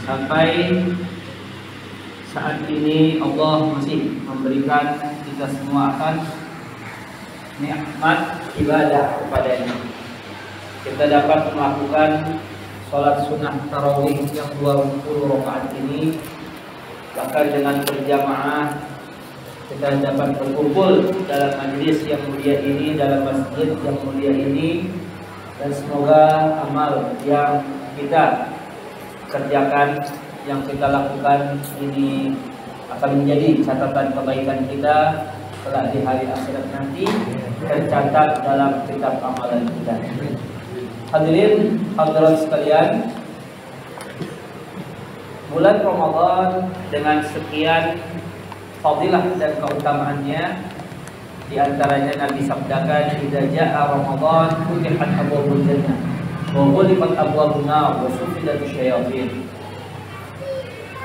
Sampai saat ini Allah masih memberikan kita semua akan nikmat ibadah kepadanya. Kita dapat melakukan sholat sunnah tarawih yang 20 rakaat ini, bahkan dengan berjamaah kita dapat berkumpul dalam majlis yang mulia ini, dalam masjid yang mulia ini, dan semoga amal yang kita kerjakan, yang kita lakukan ini akan menjadi catatan kebaikan kita kelak di hari akhirat nanti, tercatat dalam kitab amalan kita. Hadirin hadirat sekalian, bulan Ramadan dengan sekian fadilah dan keutamaannya, di antaranya Nabi sabdakan, "Idza jaa Ramadan futihat abwaabul jannah wa ghulqat abwaabun nar wa suffidat syayatin."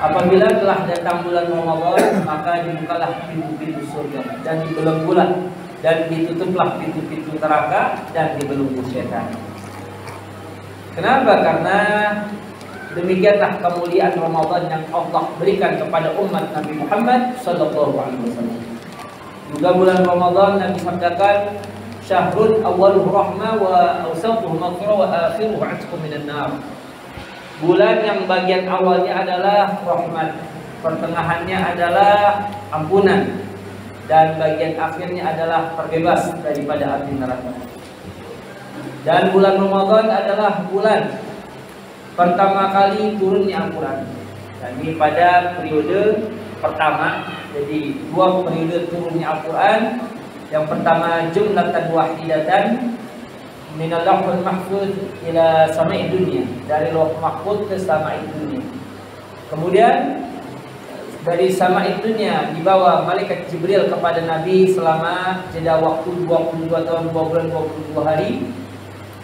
Apabila telah datang bulan Ramadan, maka dibukalah pintu-pintu surga dan dibelenggulah dan ditutuplah pintu-pintu neraka dan dibelenggu setan. Kenapa? Karena demikianlah kemuliaan Ramadan yang Allah berikan kepada umat Nabi Muhammad sallallahu alaihi wasallam. Juga bulan Ramadan Nabi sabdakan, "Syahrul awwaluhu rahmah wa awsatuhu maghfirah wa akhiruhu 'atqun minan nar." Bulan yang bagian awalnya adalah rahmat, pertengahannya adalah ampunan, dan bagian akhirnya adalah terbebas daripada api neraka. Dan bulan Ramadan adalah bulan pertama kali turunnya Al-Quran. Dan ini pada periode pertama, jadi dua periode turunnya Al-Quran. Yang pertama jumlatan wahidatan minal lauhul mahfuz ila samai dunia, dari lauh mahfuz ke samai dunia. Kemudian dari samai dunia dibawa malaikat Jibril kepada Nabi selama jeda waktu 22 tahun 2 bulan 22 hari.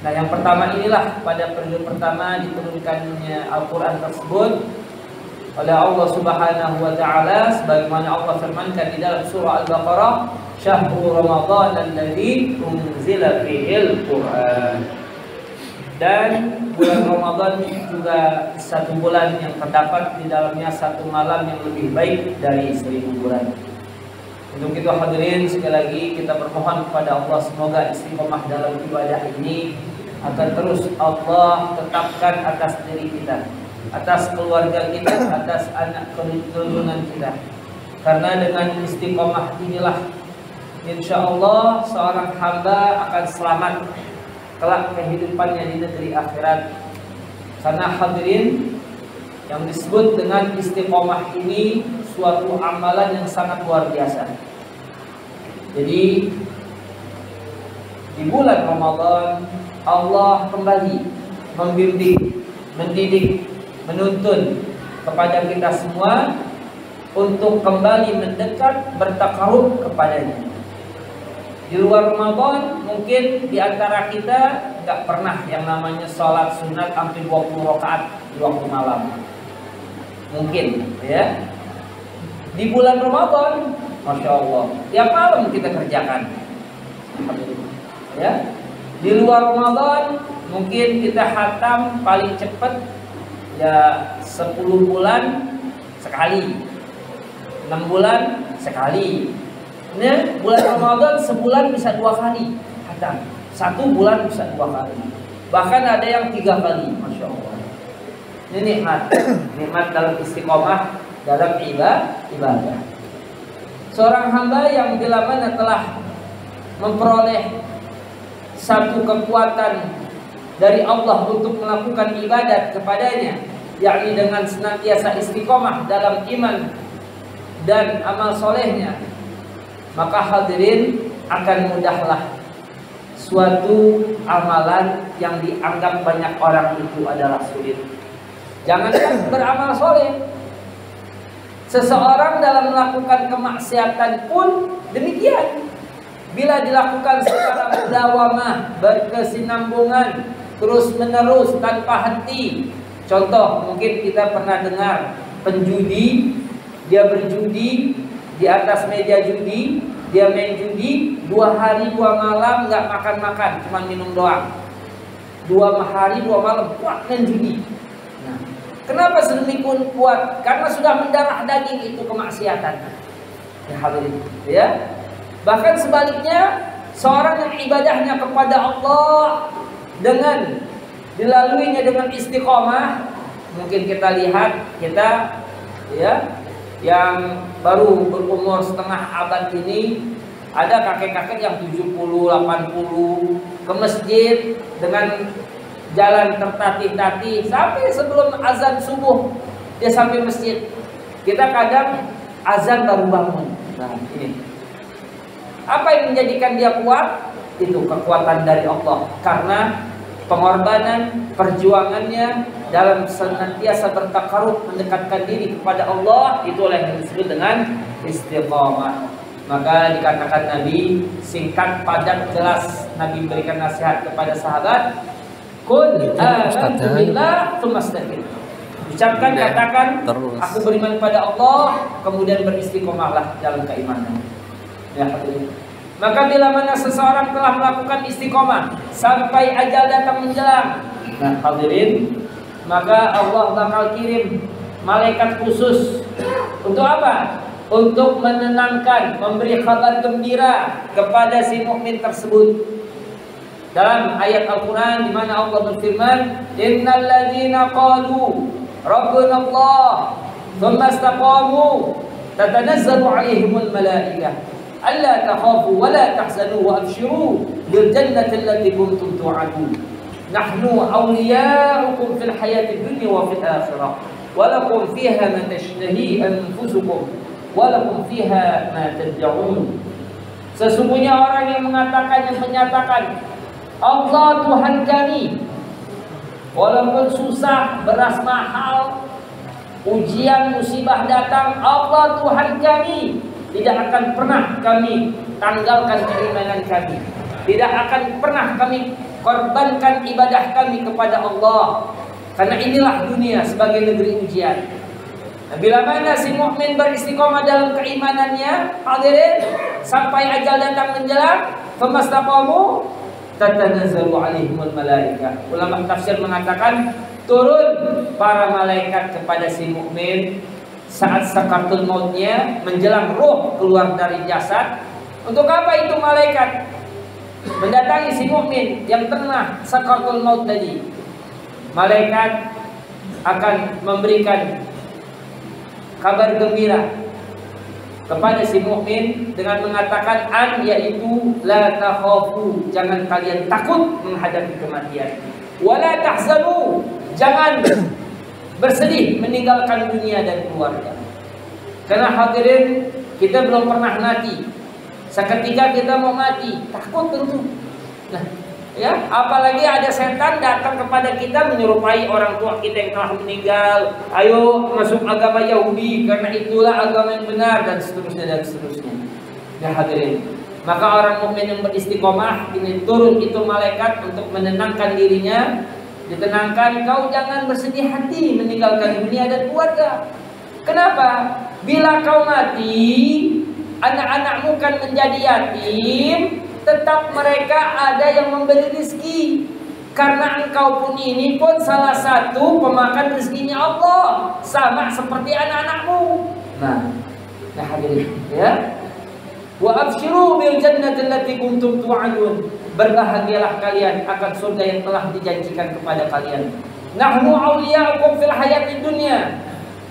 Nah, yang pertama inilah pada periode pertama diturunkannya Al-Quran tersebut oleh Allah Subhanahu wa taala, sebagaimana Allah firmankan di dalam surah Al-Baqarah, "Syahrul Ramadan alladzi unzila fihil Qur'an." Dan bulan Ramadan juga satu bulan yang terdapat di dalamnya satu malam yang lebih baik dari 1000 bulan. Untuk itu hadirin, sekali lagi kita bermohon kepada Allah semoga istiqomah dalam ibadah ini akan terus Allah tetapkan atas diri kita, atas keluarga kita, atas anak keturunan kita. Karena dengan istiqomah inilah insya Allah seorang hamba akan selamat kelak kehidupannya di negeri akhirat. Karena hadirin, yang disebut dengan istiqomah ini suatu amalan yang sangat luar biasa. Jadi di bulan Ramadan Allah kembali membimbing, mendidik, menuntun kepada kita semua untuk kembali mendekat, bertakarub kepadanya. Di luar Ramadan mungkin di antara kita nggak pernah yang namanya sholat sunat hampir 20 rakaat di waktu malam. Mungkin ya. Di bulan Ramadan, Masya Allah, tiap malam kita kerjakan. Ya. Di luar Ramadan mungkin kita khatam paling cepat ya 10 bulan sekali, 6 bulan sekali. Ini bulan Ramadan sebulan bisa 2 kali khatam, 1 bulan bisa 2 kali, bahkan ada yang 3 kali. Masya Allah. Ini nikmat, nikmat dalam istiqomah dalam ibadah. Seorang hamba yang bila mana telah memperoleh satu kekuatan dari Allah untuk melakukan ibadat kepadanya, yakni dengan senantiasa istiqomah dalam iman dan amal solehnya, maka hadirin akan mudahlah suatu amalan yang dianggap banyak orang itu adalah sulit. Jangankan beramal soleh, seseorang dalam melakukan kemaksiatan pun demikian. Bila dilakukan secara mudawamah, berkesinambungan, terus menerus tanpa henti. Contoh, mungkin kita pernah dengar penjudi, dia berjudi di atas meja judi, dia main judi 2 hari 2 malam nggak makan-makan, cuma minum doang. 2 hari 2 malam kuat main judi. Nah, Kenapa sedemikian kuat? Karena sudah mendarah daging itu kemaksiatan. Ya hadirin, ya. Bahkan sebaliknya, seorang yang ibadahnya kepada Allah dengan dilaluinya dengan istiqomah, mungkin kita lihat ya yang baru berumur setengah abad ini, ada kakek-kakek yang 70, 80 ke masjid dengan jalan tertatih-tatih sampai sebelum azan subuh dia sampai masjid. Kita kadang azan baru bangun. Nah, ini apa yang menjadikan dia kuat? Itu kekuatan dari Allah, karena pengorbanan, perjuangannya dalam senantiasa bertakarub mendekatkan diri kepada Allah, itulah yang disebut dengan istiqamah. Maka dikatakan Nabi, singkat, padat, jelas. Nabi berikan nasihat kepada sahabat, qul amantu billah tsumma istaqim. Ucapkan, katakan, aku beriman pada Allah, kemudian beristiqomahlah dalam keimanan. Ya hadirin. Maka bila mana seseorang telah melakukan istiqomah sampai ajal datang menjelang, nah hadirin, maka Allah bakal kirim malaikat khusus untuk apa? Untuk menenangkan, memberi kabar gembira kepada si mukmin tersebut. Dalam ayat Al-Quran di mana Allah berfirman, innal ladzina qalu rabbuna Allah tsumma istaqamu tatanazzalu 'alaihimul malaikah alla takhafu wa la tahzanu wa abshiru bil jannati allati kuntum tu'adun nahnu awliya'ukum fil hayatid dunya wa fil akhirah wa lakum fiha ma tashtahi anfusukum wa lakum fiha ma tad'un. Sesungguhnya orang yang mengatakan, yang menyatakan Allah Tuhan kami, walaupun susah, beras mahal, ujian, musibah datang, Allah Tuhan kami, tidak akan pernah kami tanggalkan keimanan kami, tidak akan pernah kami korbankan ibadah kami kepada Allah, karena inilah dunia sebagai negeri ujian. Nah, bila mana si mukmin beristiqomah dalam keimanannya, hadirin, sampai ajal datang menjelang, famastaqamu tatanazzalu alaihimul malaikah. Ulama tafsir mengatakan turun para malaikat kepada si mukmin saat sakaratul mautnya, menjelang roh keluar dari jasad. Untuk apa itu malaikat? Mendatangi si mukmin yang tengah sakaratul maut tadi. Malaikat akan memberikan kabar gembira kepada si mukmin dengan mengatakan an, yaitu la takhafu, jangan kalian takut menghadapi kematian, wala tahzanu, jangan bersedih meninggalkan dunia dan keluarga. Karena hadirin, kita belum pernah mati. Seketika kita mau mati, takut tentu. Nah, ya, apalagi ada setan datang kepada kita menyerupai orang tua kita yang telah meninggal. Ayo masuk agama Yahudi karena itulah agama yang benar, dan seterusnya dan seterusnya. Ya hadirin, maka orang mukmin yang beristiqomah ini turun itu malaikat untuk menenangkan dirinya. Ditenangkan, kau jangan bersedih hati meninggalkan dunia dan keluarga. Kenapa? Bila kau mati, anak-anakmu kan menjadi yatim, tetap mereka ada yang memberi rezeki. Karena engkau pun ini pun salah satu pemakan rezekinya Allah, sama seperti anak-anakmu. Nah hadirin, ya. Wa abshiru bil jannati allati kuntum tu'adun. Berbahagialah kalian akan surga yang telah dijanjikan kepada kalian. Nahnu awliya'ukum fil hayatid dunya.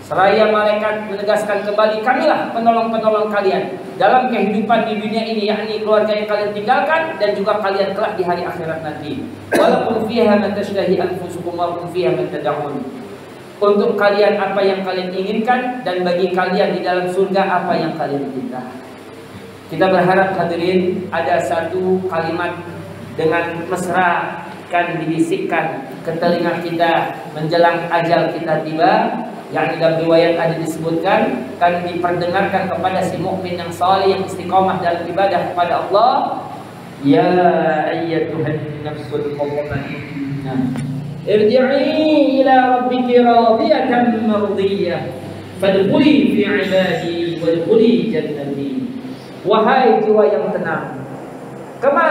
Seraya malaikat menegaskan kembali, kamilah penolong-penolong kalian dalam kehidupan di dunia ini, yakni keluarga yang kalian tinggalkan dan juga kalian kelak di hari akhirat nanti. Walakum fiha ma tashtahi anfusukum wa lakum fiha ma tad'un. Untuk kalian apa yang kalian inginkan, dan bagi kalian di dalam surga apa yang kalian minta. Kita berharap hadirin ada satu kalimat dengan mesra kan dibisikkan ke telinga kita menjelang ajal kita tiba, yang dalam riwayat ada disebutkan kan diperdengarkan kepada si mukmin yang saleh yang istiqomah dalam ibadah kepada Allah. Ya ayyatuhan nafsul mutmainnah, irji'i ila rabbiki radiyatan mardiyah, fadkhuli fi ibadi wadkhuli jannati. Wahai jiwa yang tenang.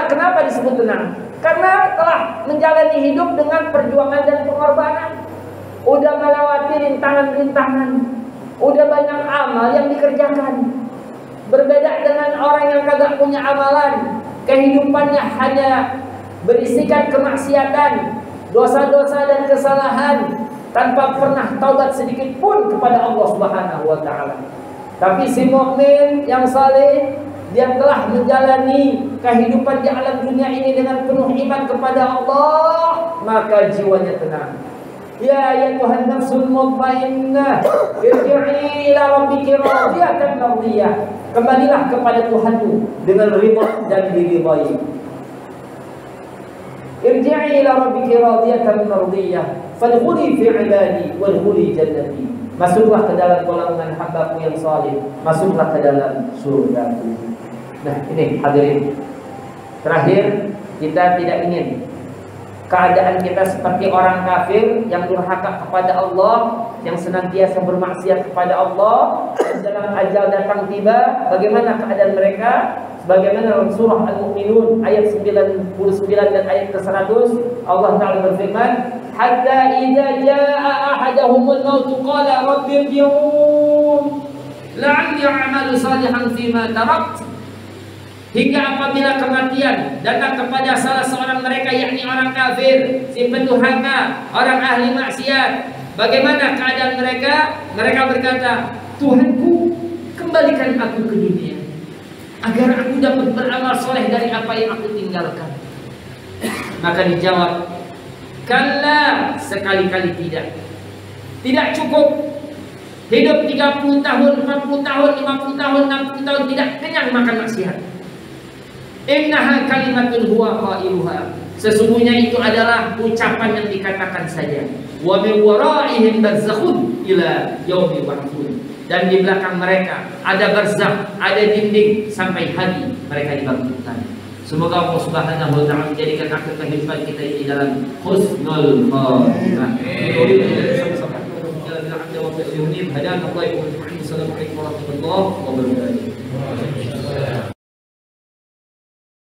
Kenapa disebut tenang? Karena telah menjalani hidup dengan perjuangan dan pengorbanan. udah melewati rintangan-rintangan, udah banyak amal yang dikerjakan. Berbeda dengan orang yang kagak punya amalan, kehidupannya hanya berisikan kemaksiatan, dosa-dosa dan kesalahan, tanpa pernah taubat sedikit pun kepada Allah Subhanahu wa taala. Tapi si mukmin yang saleh, dia telah menjalani kehidupan di alam dunia ini dengan penuh iman kepada Allah, maka jiwanya tenang. Ya ayyuhan nafsul mutmainnah, irji'i ila rabbiki radiyatan mardiyah. Kembalilah kepada Tuhanmu dengan ridha dan diridhai. Irji'i ila rabbiki radiyatan mardiyah, fadkhuli fi 'ibadi wadkhuli jannati. Masuklah ke dalam golongan hamba-Ku yang saleh, masuklah ke dalam surga-Ku. Nah, ini hadirin. Terakhir, kita tidak ingin keadaan kita seperti orang kafir yang durhaka kepada Allah, yang senantiasa bermaksiat kepada Allah. Dalam ajal datang tiba, bagaimana keadaan mereka? Sebagaimana dalam surah Al-Mu'minun ayat 99 dan ayat ke-100, Allah Ta'ala berfirman, hatta idza jaa ahaduhumul maut qala rabbi irji'un la'alli a'malu salihan fima tarakt. Hingga apabila kematian datang kepada salah seorang mereka, yakni orang kafir, si pendurhaka, orang ahli maksiat, bagaimana keadaan mereka? Mereka berkata, Tuhanku, kembalikan aku ke dunia agar aku dapat beramal soleh dari apa yang aku tinggalkan. Maka dijawab, kalla, sekali-kali tidak. Tidak cukup hidup 30 tahun, 40 tahun, 50 tahun, 60 tahun tidak kenyang makan maksiat. Innaha kalimatun huwa qailuha. Sesungguhnya itu adalah ucapan yang dikatakan saja. Wa min waraihim barzakhun ila yaumi yub'atsun. Dan di belakang mereka ada barzakh, ada dinding sampai hari mereka dibangkitkan. Semoga Allah Subhanahu wa taala menjadikan akhir kehidupan kita ini dalam husnul khatimah. Assalamualaikum warahmatullahi wabarakatuh.